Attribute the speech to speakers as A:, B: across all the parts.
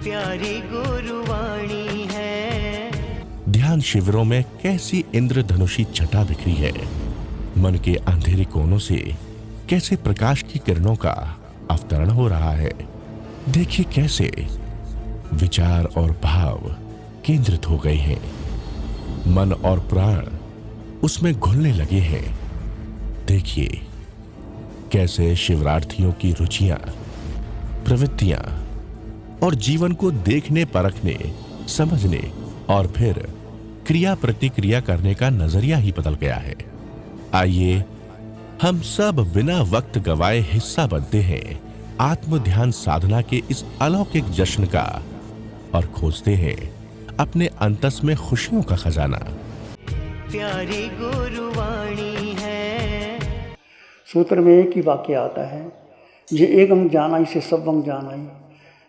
A: प्यारी गुरुवाणी है।
B: ध्यान शिविरों में कैसी इंद्रधनुषी छटा बिखरी है। मन के अंधेरे कोनों से कैसे प्रकाश की किरणों का अवतरण हो रहा है। देखिए कैसे विचार और भाव केंद्रित हो गए हैं। मन और प्राण उसमें घुलने लगे हैं। देखिए कैसे शिवरार्थियों की रुचियां, प्रवृत्तियां और जीवन को देखने, परखने, समझने और फिर क्रिया प्रतिक्रिया करने का नजरिया ही बदल गया है। आइए हम सब बिना वक्त गवाए हिस्सा बनते हैं आत्म ध्यान साधना के इस अलौकिक जश्न का और खोजते हैं अपने अंतस में खुशियों का खजाना।
A: प्यारी गुरुवाणी है।
C: सूत्र में एक ही वाक्य आता है, ये एकम जानाई से सबं जानाई,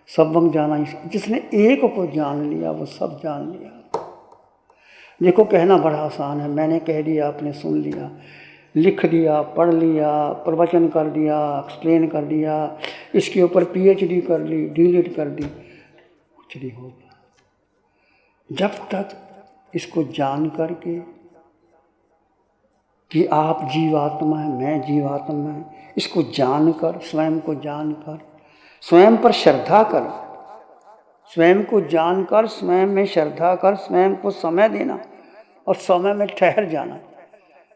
C: सबं जानाई से। जिसने एक को जान लिया वो सब जान लिया। देखो कहना बड़ा आसान है, मैंने कह दिया, आपने सुन लिया, लिख दिया, पढ़ लिया, प्रवचन कर दिया, एक्सप्लेन कर दिया, इसके ऊपर पीएचडी कर ली, डीलिट कर दी, कुछ नहीं होगा जब तक इसको जान करके कि आप जीवात्मा है, मैं जीवात्मा है, इसको जानकर, स्वयं को जानकर, स्वयं पर श्रद्धा कर, स्वयं को जानकर, स्वयं में श्रद्धा कर, स्वयं को समय देना और समय में ठहर जाना।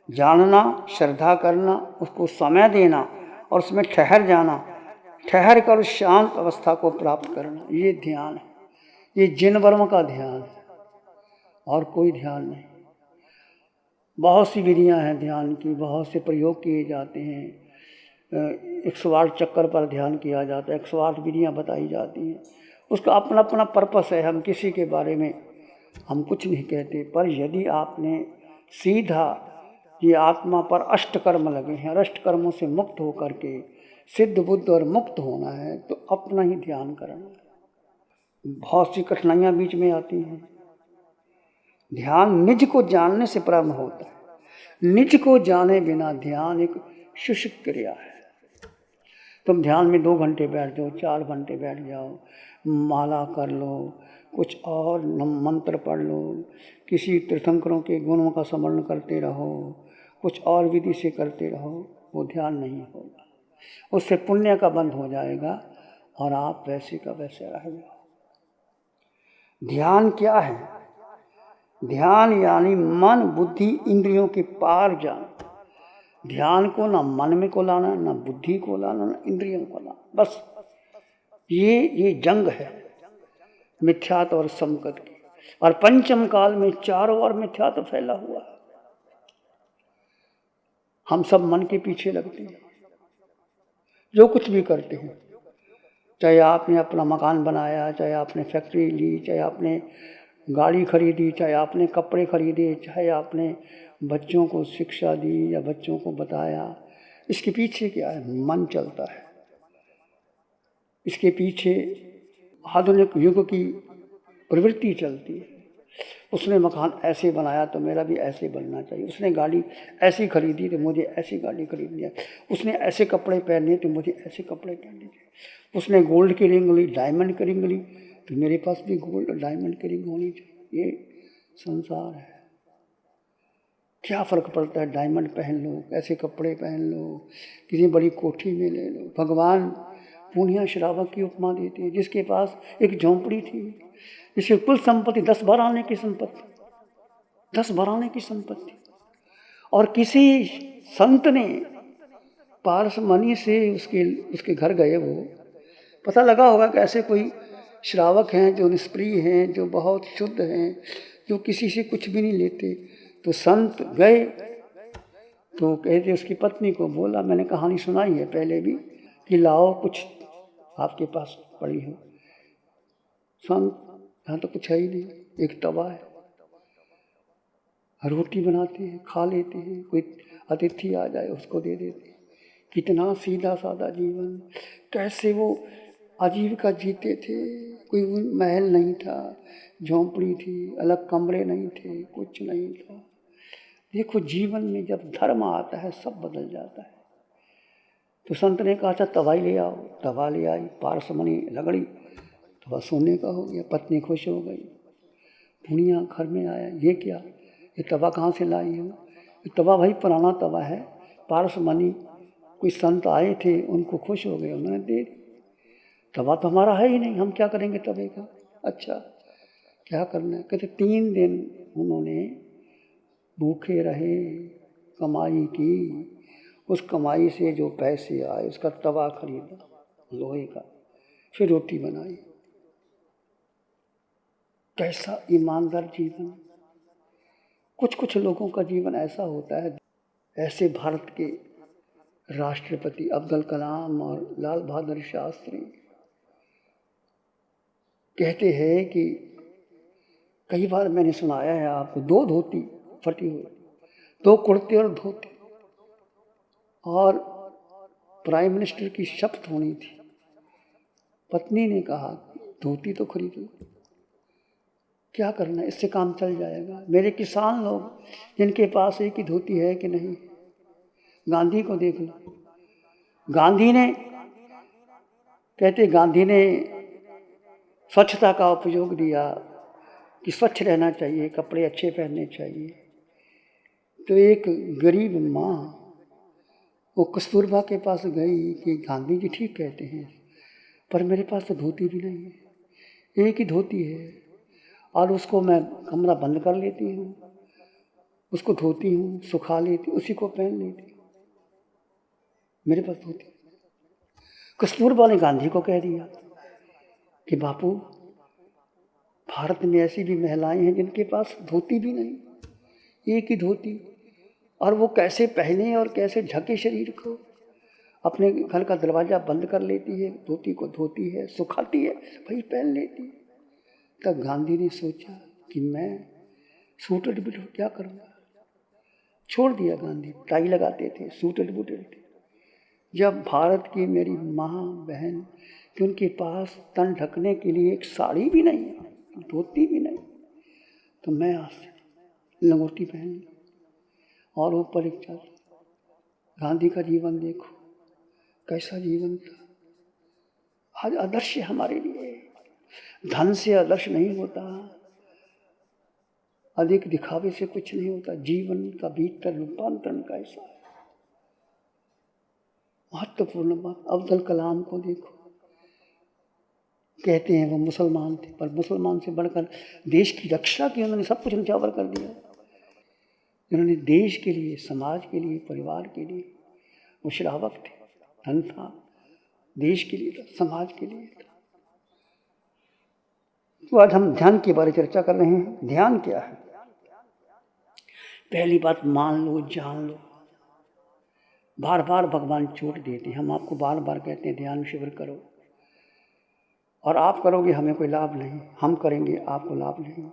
C: जानना, श्रद्धा करना, उसको समय देना और उसमें ठहर जाना, ठहर कर उस शांत अवस्था को प्राप्त करना, ये ध्यान है। ये जिन वर्म का ध्यान है और कोई ध्यान नहीं। बहुत सी विधियां हैं ध्यान की, बहुत से प्रयोग किए जाते हैं। 108 चक्कर पर ध्यान किया जाता है, 108 विधियां बताई जाती हैं। उसका अपना अपना पर्पस है। हम किसी के बारे में हम कुछ नहीं कहते, पर यदि आपने सीधा ये आत्मा पर अष्टकर्म लगे हैं और अष्टकर्मों से मुक्त होकर के सिद्ध बुद्ध और मुक्त होना है तो अपना ही ध्यान करना है। बहुत सी कठिनाइयाँ बीच में आती हैं। ध्यान निज को जानने से प्रारंभ होता है। निज को जाने बिना ध्यान एक शुष्क क्रिया है। तुम ध्यान में 2 घंटे बैठ जाओ, 4 घंटे बैठ जाओ, माला कर लो, कुछ और मंत्र पढ़ लो, किसी तीर्थंकरों के गुणों का स्मरण करते रहो, कुछ और विधि से करते रहो, वो ध्यान नहीं होगा। उससे पुण्य का बंध हो जाएगा और आप वैसे का वैसे रह जाओ। ध्यान क्या है? ध्यान यानी मन, बुद्धि, इंद्रियों के पार जाना। ध्यान को ना मन में को लाना, ना बुद्धि को लाना, ना इंद्रियों को लाना। बस ये जंग है मिथ्यात्व और समकत की। और पंचम काल में चारों ओर मिथ्यात्व फैला हुआ है। हम सब मन के पीछे लगते हैं, जो कुछ भी करते हैं। चाहे आपने अपना मकान बनाया, चाहे आपने फैक्ट्री ली, चाहे आपने गाड़ी खरीदी, चाहे आपने कपड़े खरीदे, चाहे आपने बच्चों को शिक्षा दी या बच्चों को बताया, इसके पीछे क्या है? मन चलता है। इसके पीछे आधुनिक युग की प्रवृत्ति चलती है। उसने मकान ऐसे बनाया तो मेरा भी ऐसे बनना चाहिए। उसने गाड़ी ऐसी खरीदी तो मुझे ऐसी गाड़ी खरीदनी है। उसने ऐसे कपड़े पहने तो मुझे ऐसे कपड़े पहनने चाहिए। उसने गोल्ड की रिंग ली, डायमंड की रिंग ली तो मेरे पास भी गोल्ड और डायमंड की रिंग होनी चाहिए। ये संसार है। क्या फ़र्क पड़ता है? डायमंड पहन लो, ऐसे कपड़े पहन लो, किसी बड़ी कोठी में ले लो। भगवान पूर्णिया श्रावक की उपमा देते हैं, जिसके पास एक झोंपड़ी थी, जिसकी कुल संपत्ति 10-12 आने की संपत्ति, 10-12 आने की संपत्ति, और किसी संत ने पारसमणि से उसके घर गए। वो पता लगा होगा कि ऐसे कोई श्रावक हैं जो निष्प्रिय हैं, जो बहुत शुद्ध हैं, जो किसी से कुछ भी नहीं लेते। तो संत गए तो कहते उसकी पत्नी को बोला, मैंने कहानी सुनाई है पहले भी, कि लाओ कुछ आपके पास पड़ी हो। संत, यहाँ तो कुछ है ही नहीं, एक तवा है, रोटी बनाते हैं, खा लेते हैं, कोई अतिथि आ जाए उसको दे देते हैं। कितना सीधा साधा जीवन, कैसे वो आजीविका जीते थे। कोई महल नहीं था, झोंपड़ी थी, अलग कमरे नहीं थे, कुछ नहीं था। देखो जीवन में जब धर्म आता है सब बदल जाता है। तो संत ने कहा था तवाई ले आओ, तवा ले आई, पारसमणि लगड़ी, तवा सोने का हो गया। पत्नी खुश हो गई, बुढ़िया घर में आया, ये क्या, ये तवा कहाँ से लाई हो? ये तवा भाई पुराना तवा है, पारस मनी कोई संत आए थे, उनको खुश हो गए, उन्होंने दे दी। तवा तो हमारा है ही नहीं, हम क्या करेंगे तवे का? अच्छा क्या करना है? कहते 3 दिन उन्होंने भूखे रहे, कमाई की, उस कमाई से जो पैसे आए उसका तवा खरीदा लोहे का, फिर रोटी बनाई। कैसा ईमानदार जीवन! कुछ कुछ लोगों का जीवन ऐसा होता है। ऐसे भारत के राष्ट्रपति अब्दुल कलाम और लाल बहादुर शास्त्री कहते हैं कि कई बार मैंने सुनाया है आपको, 2 धोती फटी हुई, 2 कुर्ते और धोती, और प्राइम मिनिस्टर की शपथ होनी थी। पत्नी ने कहा धोती तो खरीद लो, क्या करना, इससे काम चल जाएगा। मेरे किसान लोग जिनके पास एक ही धोती है कि नहीं, गांधी को देख लो। गांधी ने स्वच्छता का उपयोग दिया कि स्वच्छ रहना चाहिए, कपड़े अच्छे पहनने चाहिए। तो एक गरीब माँ वो कस्तूरबा के पास गई कि गांधी जी ठीक कहते हैं, पर मेरे पास तो धोती भी नहीं है, एक ही धोती है, और उसको मैं कमरा बंद कर लेती हूँ, उसको धोती हूँ, सुखा लेती, उसी को पहन लेती, मेरे पास धोती। कस्तूरबा ने गांधी को कह दिया कि बापू, भारत में ऐसी भी महिलाएं हैं जिनके पास धोती भी नहीं, एक ही धोती, और वो कैसे पहने और कैसे ढके शरीर को, अपने घर का दरवाज़ा बंद कर लेती है, धोती को धोती है, सुखाती है, वही पहन लेती है। तब गांधी ने सोचा कि मैं सूटेड बूटेड क्या करूँगा, छोड़ दिया। गांधी टाई लगाते थे, सूटेड बूटेड थे। जब भारत की मेरी माँ बहन कि उनके पास तन ढकने के लिए एक साड़ी भी नहीं है, धोती भी नहीं, तो मैं आज लंगोटी पहन ली और ऊपर एक चल। गांधी का जीवन देखो कैसा जीवन था। आज आदर्श हमारे लिए, धन से आदर्श नहीं होता, अधिक दिखावे से कुछ नहीं होता, जीवन का भीतर रूपांतरण कैसा है। महत्वपूर्ण बात, अब्दुल कलाम को देखो, कहते हैं वो मुसलमान थे, पर मुसलमान से बढ़कर देश की रक्षा की उन्होंने सब कुछ न्यौछावर कर दिया। उन्होंने देश के लिए, समाज के लिए, परिवार के लिए वो श्रावक थे। धन था, देश के लिए था, समाज के लिए था। तो आज हम ध्यान के बारे में चर्चा कर रहे हैं। ध्यान क्या है? पहली बात मान लो, जान लो। बार बार भगवान चोट देते हैं, हम आपको बार बार कहते हैं ध्यान शिविर करो, और आप करोगे हमें कोई लाभ नहीं, हम करेंगे आपको लाभ नहीं।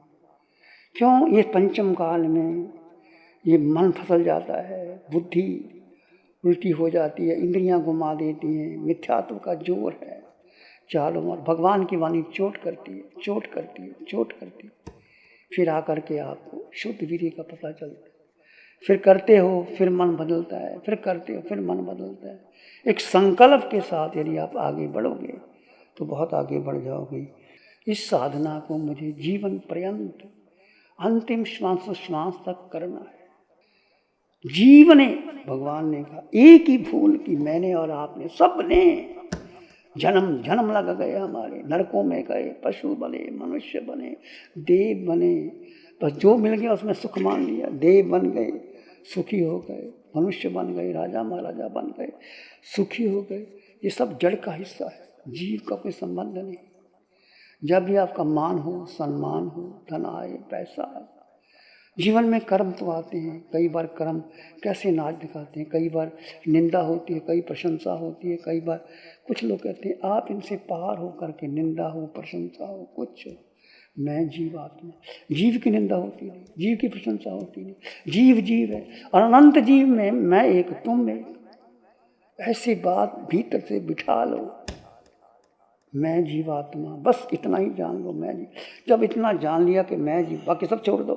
C: क्यों? ये पंचम काल में ये मन फिसल जाता है, बुद्धि उल्टी हो जाती है, इंद्रियां घुमा देती हैं, मिथ्यात्व का जोर है चारों ओर। भगवान की वाणी चोट करती है, चोट करती है, चोट करती है। फिर आकर के आपको शुद्ध वीर्य का पता चलता है। फिर करते हो, फिर मन बदलता है, फिर करते हो, फिर मन बदलता है। एक संकल्प के साथ यदि आप आगे बढ़ोगे तो बहुत आगे बढ़ जाओगे। इस साधना को मुझे जीवन पर्यंत अंतिम श्वास श्वास तक करना है। जीवन ने, भगवान ने कहा, एक ही भूल की मैंने और आपने, सबने जन्म जन्म लग गए हमारे, नरकों में गए, पशु बने, मनुष्य बने, देव बने, बस जो मिल गया उसमें सुख मान लिया। देव बन गए, सुखी हो गए, मनुष्य बन गए, राजा महाराजा बन गए, सुखी हो गए। ये सब जड़ का हिस्सा है, जीव का कोई संबंध नहीं। जब भी आपका मान हो, सम्मान हो, धन आए, पैसा आए, जीवन में कर्म तो आते हैं। कई बार कर्म कैसे नाच दिखाते हैं, कई बार निंदा होती है, कई प्रशंसा होती है। कई बार कुछ लोग कहते हैं आप इनसे पार हो करके, निंदा हो, प्रशंसा हो, कुछ हो। मैं जीवात्मा, जीव की निंदा होती नहीं, जीव की प्रशंसा होती नहीं। जीव जीव है और अनंत जीव में मैं एक, तुम एक। ऐसी बात भीतर से बिठा लो, मैं जीवात्मा, बस इतना ही जान लो, मैं जीव। जब इतना जान लिया कि मैं जीव, बाकी सब छोड़ दो।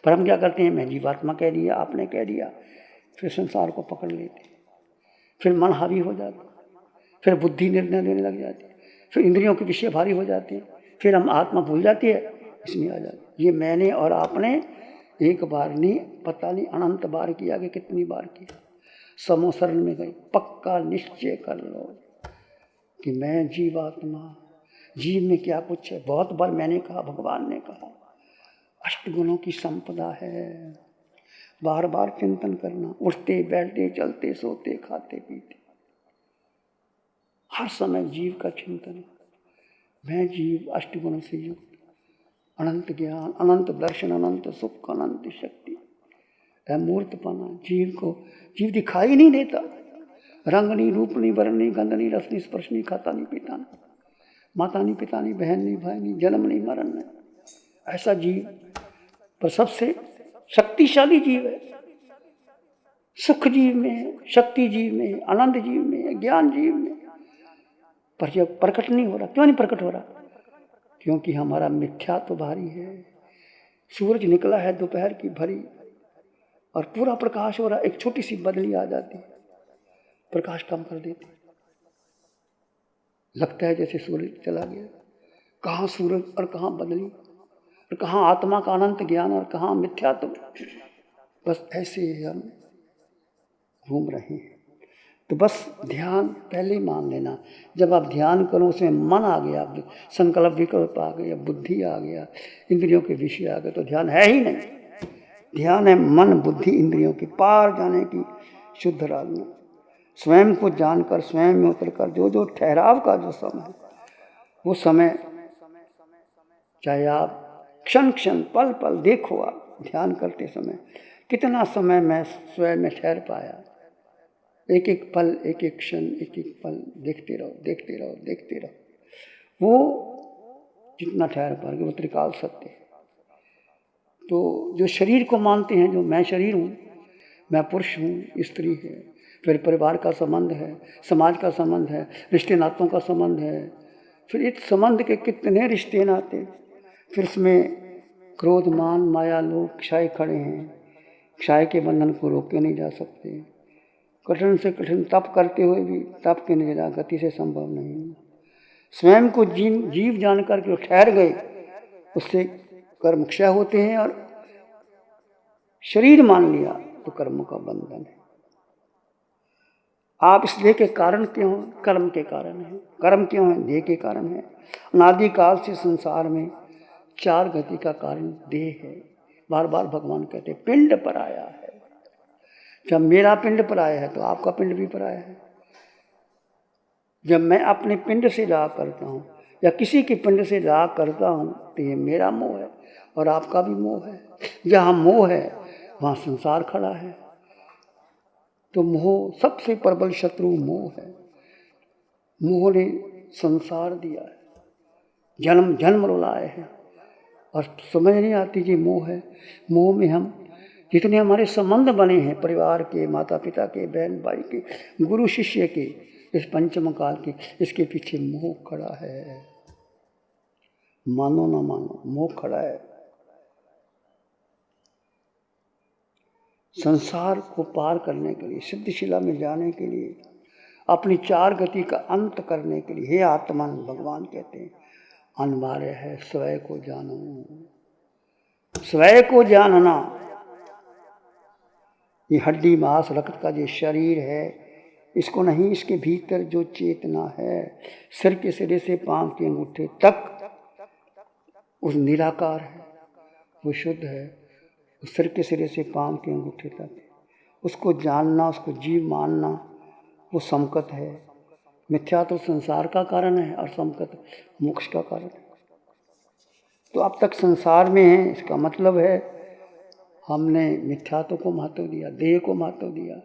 C: पर हम क्या करते हैं, मैं जीवात्मा कह दिया, आपने कह दिया, फिर संसार को पकड़ लेते, फिर मन हावी हो जाता, फिर बुद्धि निर्णय लेने लग जाती, फिर इंद्रियों के विषय भारी हो जाते हैं, फिर हम आत्मा भूल जाती है, इसमें आ जाती। ये मैंने और आपने एक बार नहीं, पता नहीं अनंत बार किया कि कितनी बार किया। समो शरण में गई, पक्का निश्चय कर लो कि मैं जीवात्मा, जीव में क्या कुछ है। बहुत बार मैंने कहा, भगवान ने कहा, अष्टगुणों की संपदा है। बार बार चिंतन करना, उठते बैठते चलते सोते खाते पीते, हर समय जीव का चिंतन। मैं जीव अष्टगुणों से युक्त, अनंत ज्ञान, अनंत दर्शन, अनंत सुख, अनंत शक्ति, अमूर्तपना। जीव को जीव दिखाई नहीं देता, रंग नहीं, रूप नहीं, वर्ण नहीं, गंध नहीं, रस नहीं, स्पर्श नहीं, खाता नहीं, पीता नहीं, माता नहीं, पिता नहीं, बहन नहीं, भाई नहीं, जन्म नहीं, मरण नहीं। ऐसा जीव पर सबसे शक्तिशाली जीव है। सुख जीव में है, शक्ति जीव में है, आनंद जीव में है, ज्ञान जीव में। पर जब प्रकट नहीं हो रहा, क्यों नहीं प्रकट हो रहा? क्योंकि हमारा मिथ्या तो भारी है। सूरज निकला है दोपहर की भरी और पूरा प्रकाश हो रहा, एक छोटी सी बदली आ जाती है, प्रकाश कम कर देती, लगता है जैसे सूरज चला गया। कहाँ सूरज और कहाँ बदली, और कहाँ आत्मा का अनंत ज्ञान और कहाँ मिथ्या। तो बस ऐसे ही हम घूम रहे हैं। तो बस ध्यान पहले मान लेना। जब आप ध्यान करो, उसमें मन आ गया, संकल्प विकल्प आ गया, बुद्धि आ गया, इंद्रियों के विषय आ गए, तो ध्यान है ही नहीं। ध्यान है मन बुद्धि इंद्रियों की पार जाने की शुद्ध रागना। स्वयं को जानकर, स्वयं में उतरकर जो जो ठहराव का जो समय है, वो समय चाहे आप क्षण क्षण पल पल देखो। आप ध्यान करते समय कितना समय मैं स्वयं में ठहर पाया। एक एक पल, एक एक क्षण, एक एक पल देखते रहो, देखते रहो, देखते रहो। वो जितना ठहर पाएंगे वो त्रिकाल सत्य है। तो जो शरीर को मानते हैं, जो मैं शरीर हूँ, मैं पुरुष हूँ, स्त्री है, फिर परिवार का संबंध है, समाज का संबंध है, रिश्ते नातों का संबंध है, फिर इस संबंध के कितने रिश्ते नाते, फिर इसमें क्रोध मान माया लोभ क्षय खड़े हैं। क्षय के बंधन को रोके नहीं जा सकते। कठिन से कठिन तप करते हुए भी तप के निजरा गति से संभव नहीं। स्वयं को जीव जान करके ठहर गए, उससे कर्म क्षय होते हैं, और शरीर मान लिया तो कर्मों का बंधन है। आप इस देह के कारण क्यों हैं? कर्म के कारण है। कर्म क्यों है? देह के कारण है। अनादिकाल से संसार में चार गति का कारण देह है। बार बार भगवान कहते पिंड पर आया है। जब मेरा पिंड पर आया है तो आपका पिंड भी पर आया है। जब मैं अपने पिंड से राग करता हूँ या किसी के पिंड से राग करता हूँ तो ये मेरा मोह है और आपका भी मोह है। जहाँ मोह है वहाँ संसार खड़ा है। तो मोह सबसे प्रबल शत्रु मोह है। मोह ने संसार दिया है, जन्म जन्म रुलाए हैं, और समझ नहीं आती कि मोह है। मोह में हम जितने हमारे संबंध बने हैं, परिवार के, माता पिता के, बहन भाई के, गुरु शिष्य के, इस पंचम काल के, इसके पीछे मोह खड़ा है। मानो ना मानो, मोह खड़ा है। संसार को पार करने के लिए, सिद्धशिला में जाने के लिए, अपनी चार गति का अंत करने के लिए, हे आत्मन, भगवान कहते हैं अनिवार्य है स्वयं को जानो। स्वयं को जानना, ये हड्डी मांस रक्त का जो शरीर है, इसको नहीं, इसके भीतर जो चेतना है, सिर के सिरे से पांव के अंगूठे तक उस निराकार है, वो शुद्ध है। उस सिर के सिरे से पांव के अंगूठे तक उसको जानना, उसको जीव मानना, वो समकत है। मिथ्या तो संसार का कारण है और समकत मोक्ष का कारण है। तो अब तक संसार में है, इसका मतलब है हमने मिथ्यात्व को महत्व दिया, देह को महत्व दिया।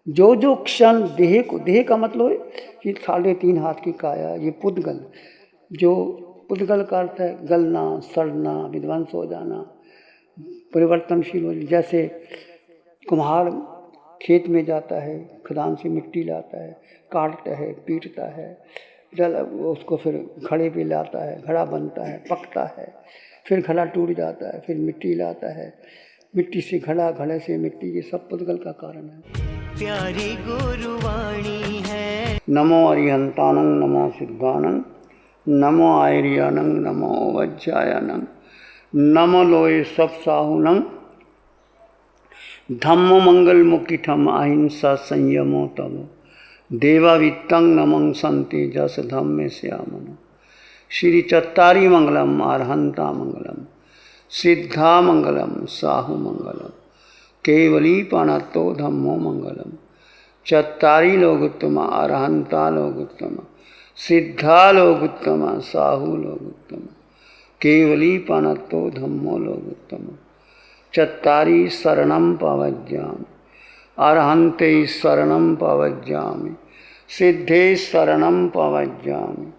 C: जो जो क्षण देह को, देह का मतलब है कि 3.5 हाथ की काया, ये पुद्गल, जो पुद्गल का अर्थ है गलना, सड़ना, विध्वंस हो जाना, परिवर्तनशील हो। जैसे कुम्हार खेत में जाता है, खदान से मिट्टी लाता है, काटता है, पीटता है, जल उसको फिर घड़े पे लाता है, घड़ा बनता है, पकता है, फिर घड़ा टूट जाता है, फिर मिट्टी लाता है, मिट्टी से घड़ा, घड़े से मिट्टी, ये सब पुद्गल का कारण है।
A: प्यारी गुरुवाणी है।
C: नमो अरिहंतानंद, नमो सिद्धानंद, नमो आयर्यानं नमो वज्रायनं नमो लोए सब साहुनं धम्मो मंगल मुकिठम अहिंसा संयमो तव देवावित्तं नमं संति जस धम्मे श्यामन। श्री चत्तारी मंगलम अरहंता मंगलम सिद्धा मंगलम साहु मंगलम केवली पाणतो धम्मो मंगलम। चत्तारी लोगोत्तम अरहंता लोगोत्तम सिद्धा लोगोत्तम साहु लोगोत्तम केवली पाणतो धम्मो लोगोत्तम। चत्तारी शरणं पवज्जामि अरहन्ते शरणं पवज्जामि सिद्धे शरणं पवज्जामि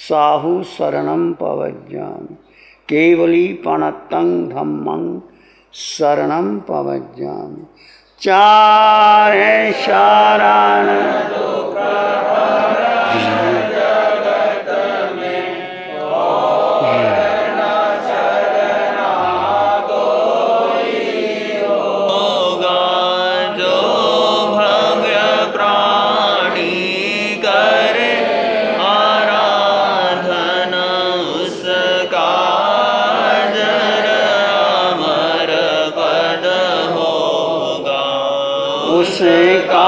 C: साहु शरणं पवज्जामि केवली पाणतं धम्मं शरणं पवज्जामि। चारे शरण उसका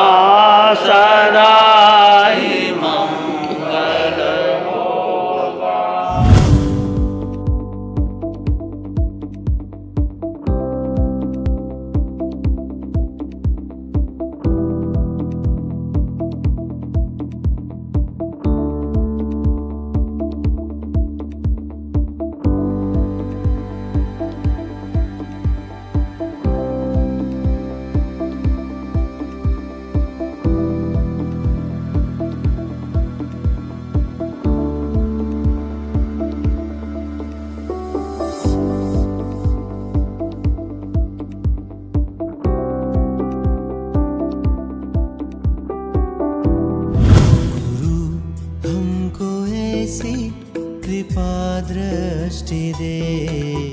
C: सदा ही मंगल होगा।
A: कृपा दृष्टि दे।